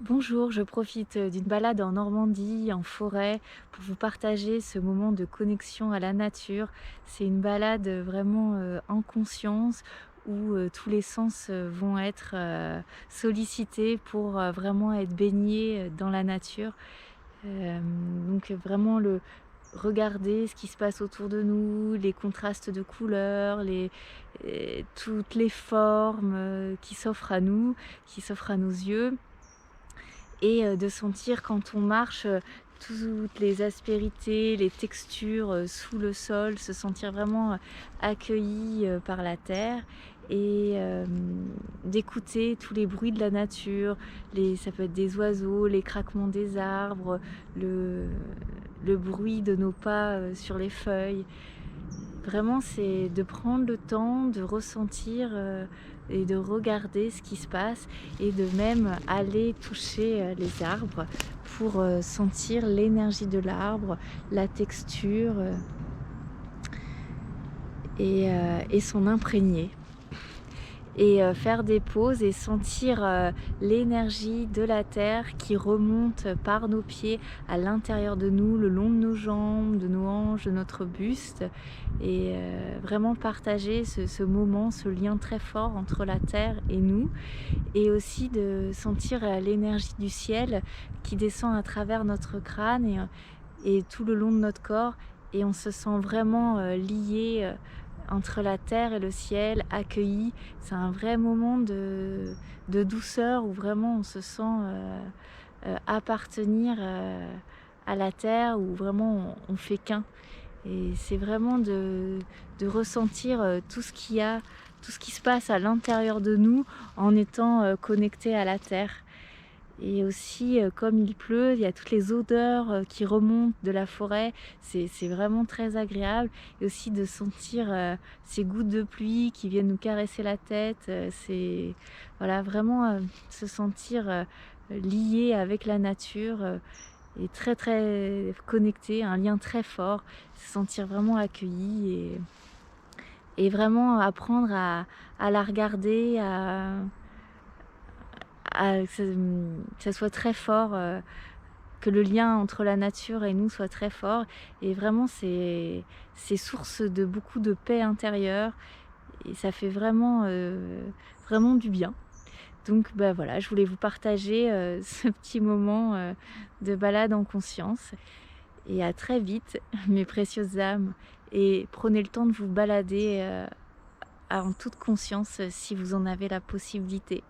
Bonjour, je profite d'une balade en Normandie, en forêt, pour vous partager ce moment de connexion à la nature. C'est une balade vraiment en conscience où tous les sens vont être sollicités pour vraiment être baignés dans la nature. Donc vraiment le regarder ce qui se passe autour de nous, les contrastes de couleurs, toutes les formes qui s'offrent à nous, qui s'offrent à nos yeux et de sentir quand on marche, toutes les aspérités, les textures, sous le sol, se sentir vraiment, accueilli, par la terre et d'écouter tous les bruits de la nature, les ça peut être des oiseaux, les craquements des arbres, le le bruit de nos pas, sur les feuilles. Vraiment, c'est de prendre le temps de ressentir, et de regarder ce qui se passe et de même aller toucher, les arbres pour, sentir l'énergie de l'arbre, la texture, et s'en imprégner. Et faire des pauses et sentir, l'énergie de la terre qui remonte par nos pieds à l'intérieur de nous, le long de nos jambes, de nos hanches, de notre buste et vraiment partager ce moment, ce lien très fort entre la terre et nous et aussi de sentir, l'énergie du ciel qui descend à travers notre crâne et tout le long de notre corps et on se sent vraiment, liés, entre la terre et le ciel, accueillis. C'est un vrai moment de douceur où vraiment on se sent, appartenir, à la terre, où vraiment on fait qu'un et c'est vraiment de ressentir, tout ce qui se passe à l'intérieur de nous en étant, connectés à la terre. Et aussi, comme il pleut, il y a toutes les odeurs, qui remontent de la forêt. C'est vraiment très agréable et aussi de sentir, ces gouttes de pluie qui viennent nous caresser la tête, c'est voilà, vraiment, se sentir, lié avec la nature, et très, très connecté, un lien très fort, se sentir vraiment accueilli et vraiment apprendre à la regarder, que ça soit très fort, que le lien entre la nature et nous soit très fort et vraiment c'est source de beaucoup de paix intérieure et ça fait vraiment, vraiment du bien. Donc bah, voilà, je voulais vous partager, ce petit moment, de balade en conscience et à très vite mes précieuses âmes et prenez le temps de vous balader, en toute conscience, si vous en avez la possibilité.